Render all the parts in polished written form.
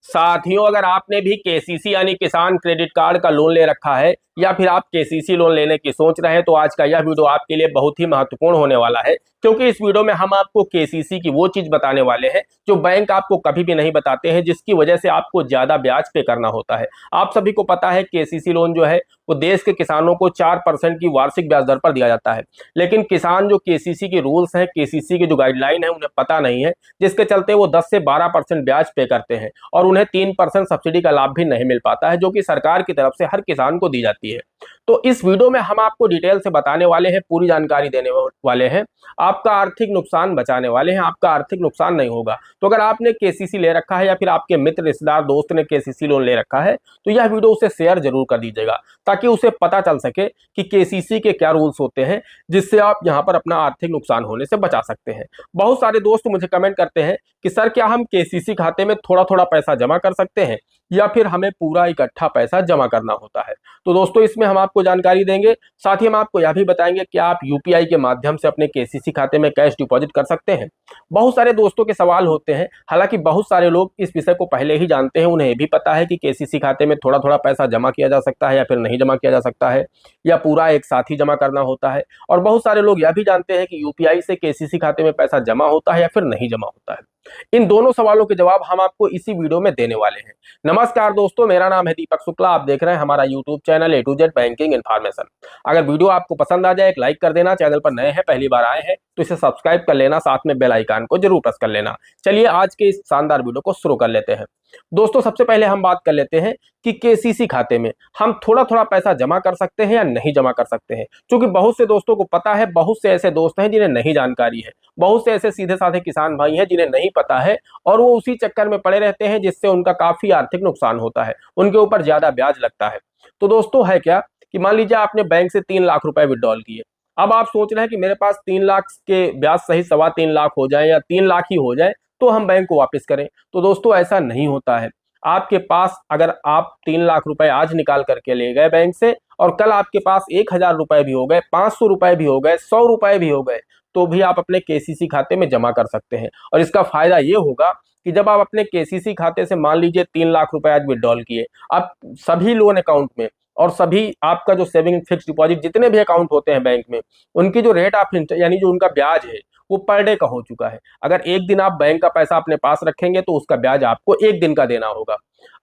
साथियों, अगर आपने भी केसीसी यानी किसान क्रेडिट कार्ड का लोन ले रखा है या फिर आप केसीसी लोन लेने की सोच रहे हैं तो आज का यह वीडियो आपके लिए बहुत ही महत्वपूर्ण होने वाला है, क्योंकि इस वीडियो में हम आपको केसीसी की वो चीज बताने वाले हैं जो बैंक आपको कभी भी नहीं बताते हैं, जिसकी वजह से आपको ज्यादा ब्याज पे करना होता है। आप सभी को पता है केसीसी लोन जो है वो देश के किसानों को 4% की वार्षिक ब्याज दर पर दिया जाता है, लेकिन किसान जो केसीसी के रूल्स हैं, केसीसी की जो गाइडलाइन है उन्हें पता नहीं है, जिसके चलते वो 10 से 12% ब्याज पे करते हैं और उन्हें 3% सब्सिडी का लाभ भी नहीं मिल पाता है, जो कि सरकार की तरफ से हर किसान को दी जाती है। तो इस वीडियो में हम आपको डिटेल से बताने वाले हैं, पूरी जानकारी देने वाले हैं, आपका आर्थिक नुकसान बचाने वाले हैं, आपका आर्थिक नुकसान नहीं होगा। तो अगर आपने केसीसी ले रखा है या फिर आपके मित्र रिश्तेदार दोस्त ने केसीसी लोन ले रखा है तो यह वीडियो उसे शेयर जरूर कर दीजिएगा, ताकि उसे पता चल सके कि केसीसी के क्या रूल्स होते हैं, जिससे आप यहाँ पर अपना आर्थिक नुकसान होने से बचा सकते हैं। बहुत सारे दोस्त मुझे कमेंट करते हैं कि सर क्या हम केसीसी खाते में थोड़ा थोड़ा पैसा जमा कर सकते हैं या फिर हमें पूरा इकट्ठा पैसा जमा करना होता है। तो दोस्तों इसमें हम आपको जानकारी देंगे, साथ ही हम आपको यह भी बताएंगे कि आप यूपीआई के माध्यम से अपने केसीसी खाते में कैश डिपॉजिट कर सकते हैं। बहुत सारे दोस्तों के सवाल होते हैं, हालांकि बहुत सारे लोग इस विषय को पहले ही जानते हैं, उन्हें भी पता है कि केसीसी खाते में थोड़ा थोड़ा पैसा जमा किया जा सकता है या फिर नहीं जमा किया जा सकता है, या पूरा एक साथ ही जमा करना होता है। और बहुत सारे लोग यह भी जानते हैं कि यूपीआई से केसीसी खाते में पैसा जमा होता है या फिर नहीं जमा होता है। इन दोनों सवालों के जवाब हम आपको इसी वीडियो में देने वाले हैं। नमस्कार दोस्तों, मेरा नाम है दीपक शुक्ला, आप देख रहे हैं हमारा YouTube channel A to Z banking information. अगर वीडियो आपको पसंद आ जाए एक लाइक कर देना, चैनल पर नए हैं पहली बार आए हैं तो इसे सब्सक्राइब कर लेना, साथ में बेल आइकन को जरूर प्रेस कर लेना। चलिए आज के इस शानदार वीडियो को शुरू कर लेते हैं। दोस्तों सबसे पहले हम बात कर लेते हैं कि केसीसी खाते में हम थोड़ा थोड़ा पैसा जमा कर सकते हैं या नहीं जमा कर सकते हैं, क्योंकि बहुत से दोस्तों को पता है, बहुत से ऐसे दोस्त हैं जिन्हें नहीं जानकारी है, बहुत से ऐसे सीधे साधे किसान भाई हैं जिन्हें नहीं पता है और वो उसी चक्कर में पड़े रहते हैं, जिससे उनका काफी आर्थिक नुकसान होता है, उनके ऊपर ज्यादा ब्याज लगता है। तो दोस्तों है क्या कि मान लीजिए आपने बैंक से 3 लाख रुपए विड्रॉल किए। अब आप सोच रहे हैं कि मेरे पास 3 लाख के ब्याज सहित 3.25 लाख हो जाए या 3 लाख ही हो जाए तो हम बैंक को वापस करें। तो दोस्तों ऐसा नहीं होता है। आपके पास अगर आप 3 लाख रुपए आज निकाल करके ले गए बैंक से और कल आपके पास 1,000 रुपए भी हो गए, 500 रुपए भी हो गए, 100 रुपए भी हो गए, तो भी आप अपने केसीसी खाते में जमा कर सकते हैं। और इसका फायदा ये होगा कि जब आप अपने केसीसी खाते से मान लीजिए 3 लाख रुपए आज विड्रॉल किए, आप सभी लोन अकाउंट में और सभी आपका जो सेविंग फिक्स डिपॉजिट जितने भी अकाउंट होते हैं बैंक में, उनकी जो रेट ऑफ इंटरेस्ट यानी जो उनका ब्याज है वो पर डे का हो चुका है। अगर एक दिन आप बैंक का पैसा अपने पास रखेंगे तो उसका ब्याज आपको एक दिन का देना होगा।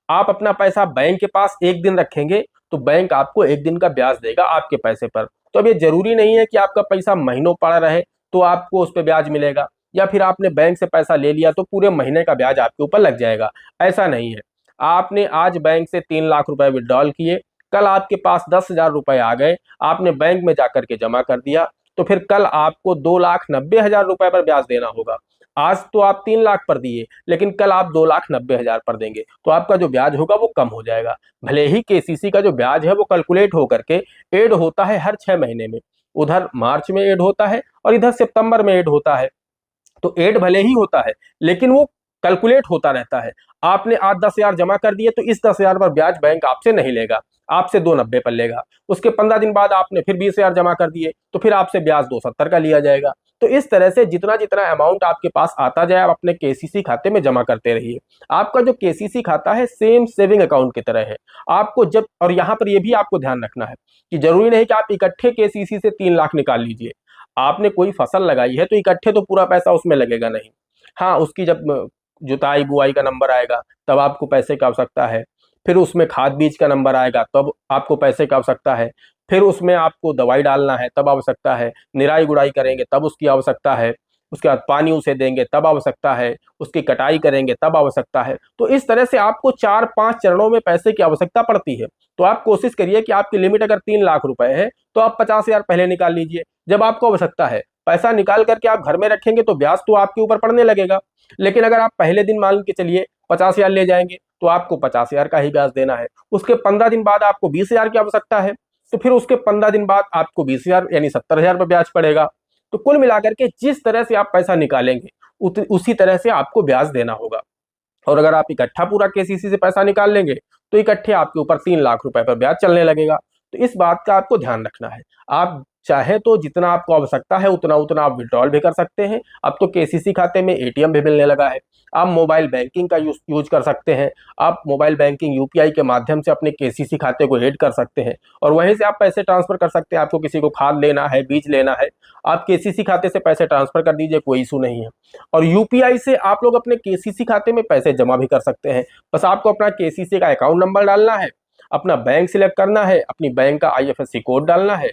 आप अपना पैसा बैंक के पास एक दिन रखेंगे तो बैंक आपको एक दिन का ब्याज देगा आपके पैसे पर। तो अब ये जरूरी नहीं है कि आपका पैसा महीनों पड़ा रहे तो आपको उस पर ब्याज मिलेगा, या फिर आपने बैंक से पैसा ले लिया तो पूरे महीने का ब्याज आपके ऊपर लग जाएगा। ऐसा नहीं है। आपने आज बैंक से 3 लाख रुपए विड्रॉल किए, कल आपके पास 10,000 रुपए आ गए, आपने बैंक में जाकर के जमा कर दिया, तो फिर कल आपको 2,90,000 रुपए पर ब्याज देना होगा। आज तो आप 3 लाख पर दिए, लेकिन कल आप 2,90,000 पर देंगे, तो आपका जो ब्याज होगा वो कम हो जाएगा। भले ही केसीसी का जो ब्याज है वो कैलकुलेट होकर के एड होता है हर 6 महीने में, उधर मार्च में एड होता है और इधर सितंबर में एड होता है, तो एड भले ही होता है लेकिन वो कैलकुलेट होता रहता है। आपने आज 10,000 जमा कर दिए तो इस 10,000 पर ब्याज बैंक आपसे नहीं लेगा, आपसे 290 पर लेगा। उसके 15 दिन बाद आपने फिर 20,000 जमा कर दिए तो फिर आपसे ब्याज 270 का लिया जाएगा। तो इस तरह से जितना जितना अमाउंट आपके पास आता जाए आप अपने केसीसी खाते में जमा करते रहिए। आपका जो केसीसी खाता है सेम सेविंग अकाउंट की तरह है। आपको जब, और यहाँ पर यह भी आपको ध्यान रखना है कि जरूरी नहीं कि आप इकट्ठे केसीसी से 3 लाख निकाल लीजिए। आपने कोई फसल लगाई है तो इकट्ठे तो पूरा पैसा उसमें लगेगा नहीं। हाँ, उसकी जब जुताई बुआई का नंबर आएगा तब आपको पैसे की आवश्यकता है, फिर उसमें खाद बीज का नंबर आएगा तब आपको पैसे की आवश्यकता है, फिर उसमें आपको दवाई डालना है तब आवश्यकता है, निराई गुड़ाई करेंगे तब उसकी आवश्यकता है, उसके बाद पानी उसे देंगे तब आवश्यकता है, उसकी कटाई करेंगे तब आवश्यकता है। तो इस तरह से आपको 4-5 चरणों में पैसे की आवश्यकता पड़ती है। तो आप कोशिश करिए कि आपकी लिमिट अगर 3 लाख रुपए है तो आप 50,000 पहले निकाल लीजिए। जब आपको आवश्यकता है पैसा निकाल करके आप घर में रखेंगे तो ब्याज तो आपके ऊपर पड़ने लगेगा, लेकिन अगर आप पहले दिन मान के चलिए 50,000 ले जाएंगे तो आपको 50,000 का ही ब्याज देना है। उसके 15 दिन बाद आपको 20,000 की आवश्यकता है तो फिर उसके 15 दिन बाद आपको 20,000 यानी 70,000 पर ब्याज पड़ेगा। तो कुल मिलाकर के जिस तरह से आप पैसा निकालेंगे उसी तरह से आपको ब्याज देना होगा। और अगर आप इकट्ठा पूरा केसीसी से पैसा निकाल लेंगे तो इकट्ठे आपके ऊपर 3 लाख रुपए पर ब्याज चलने लगेगा। तो इस बात का आपको ध्यान रखना है। आप चाहे तो जितना आपको आवश्यकता है उतना उतना आप विड्रॉल भी कर सकते हैं। अब तो केसीसी खाते में एटीएम भी मिलने लगा है। आप मोबाइल बैंकिंग का यूज कर सकते हैं। आप मोबाइल बैंकिंग यूपीआई के माध्यम से अपने केसीसी खाते को ऐड कर सकते हैं और वहीं से आप पैसे ट्रांसफर कर सकते हैं। आपको किसी को खाद लेना है, बीज लेना है, आप केसीसी खाते से पैसे ट्रांसफर कर दीजिए, कोई इशू नहीं है। और यूपीआई से आप लोग अपने केसीसी खाते में पैसे जमा भी कर सकते हैं। बस आपको अपना केसीसी का अकाउंट नंबर डालना है, अपना बैंक सिलेक्ट करना है, अपनी बैंक का आईएफएससी कोड डालना है,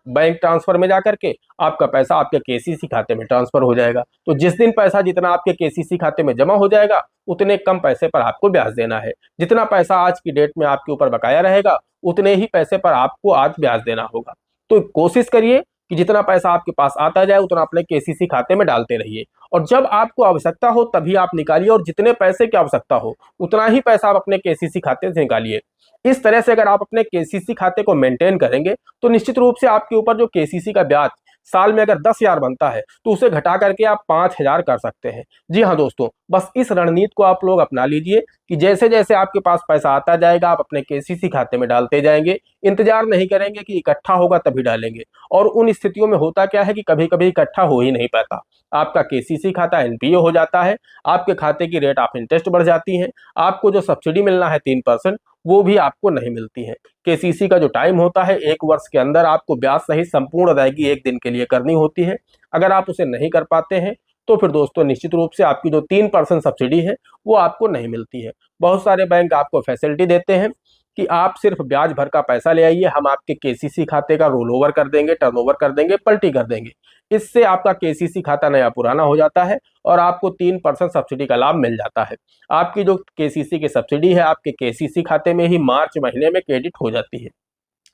बैंक ट्रांसफर में जाकर के आपका पैसा आपके केसीसी खाते में ट्रांसफर हो जाएगा। तो जिस दिन पैसा जितना आपके केसीसी खाते में जमा हो जाएगा उतने कम पैसे पर आपको ब्याज देना है। जितना पैसा आज की डेट में आपके ऊपर बकाया रहेगा उतने ही पैसे पर आपको आज ब्याज देना होगा। तो कोशिश करिए कि जितना पैसा आपके पास आता जाए उतना अपने केसीसी खाते में डालते रहिए और जब आपको आवश्यकता हो तभी आप निकालिए और जितने पैसे की आवश्यकता हो उतना ही पैसा आप अपने केसीसी खाते से निकालिए। इस तरह से अगर आप अपने केसीसी खाते को मेंटेन करेंगे तो निश्चित रूप से आपके ऊपर जो केसीसी का ब्याज साल में अगर 10,000 बनता है तो उसे घटा करके आप 5,000 कर सकते हैं। जी हाँ दोस्तों, बस इस रणनीति को आप लोग अपना लीजिए कि जैसे जैसे आपके पास पैसा आता जाएगा आप अपने केसीसी खाते में डालते जाएंगे। इंतजार नहीं करेंगे कि इकट्ठा होगा तभी डालेंगे। और उन स्थितियों में होता क्या है कि कभी कभी इकट्ठा हो ही नहीं पाता, आपका केसीसी खाता एनपीए हो जाता है, आपके खाते की रेट ऑफ इंटरेस्ट बढ़ जाती है, आपको जो सब्सिडी मिलना है 3% वो भी आपको नहीं मिलती है। केसीसी का जो टाइम होता है 1 वर्ष के अंदर आपको ब्याज सहित संपूर्ण अदायगी 1 दिन के लिए करनी होती है। अगर आप उसे नहीं कर पाते हैं तो फिर दोस्तों निश्चित रूप से आपकी जो 3% सब्सिडी है वो आपको नहीं मिलती है। बहुत सारे बैंक आपको फैसिलिटी देते हैं कि आप सिर्फ ब्याज भर का पैसा ले आइए, हम आपके केसीसी खाते का रोल ओवर कर देंगे, टर्नओवर कर देंगे, पलटी कर देंगे। इससे आपका केसीसी खाता नया पुराना हो जाता है और आपको 3% सब्सिडी का लाभ मिल जाता है। आपकी जो केसीसी की सब्सिडी है आपके केसीसी खाते में ही मार्च महीने में क्रेडिट हो जाती है।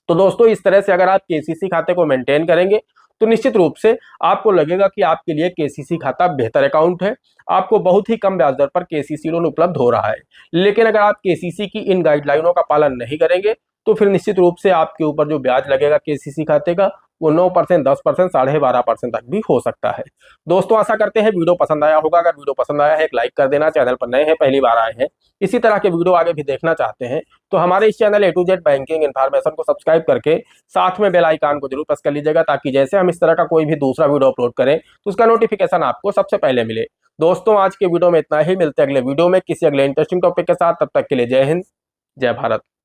तो दोस्तों इस तरह से अगर आप केसीसी खाते को मेंटेन करेंगे तो निश्चित रूप से आपको लगेगा कि आपके लिए केसीसी खाता बेहतर अकाउंट है, आपको बहुत ही कम ब्याज दर पर केसीसी लोन उपलब्ध हो रहा है। लेकिन अगर आप केसीसी की इन गाइडलाइनों का पालन नहीं करेंगे तो फिर निश्चित रूप से आपके ऊपर जो ब्याज लगेगा केसीसी खाते का वो 9%, 10%, 12.5% तक भी हो सकता है। दोस्तों आशा करते हैं वीडियो पसंद आया होगा। अगर वीडियो पसंद आया है एक लाइक कर देना, चैनल पर नए हैं पहली बार आए हैं इसी तरह के वीडियो आगे भी देखना चाहते हैं तो हमारे इस channel A to Z banking information को सब्सक्राइब करके साथ में बेल आइकन को जरूर प्रेस कर लीजिएगा ताकि जैसे हम इस तरह का कोई भी दूसरा वीडियो अपलोड करें तो उसका नोटिफिकेशन आपको सबसे पहले मिले। दोस्तों आज के वीडियो में इतना ही, मिलते हैं अगले वीडियो में किसी अगले इंटरेस्टिंग टॉपिक के साथ। तब तक के लिए जय हिंद, जय भारत।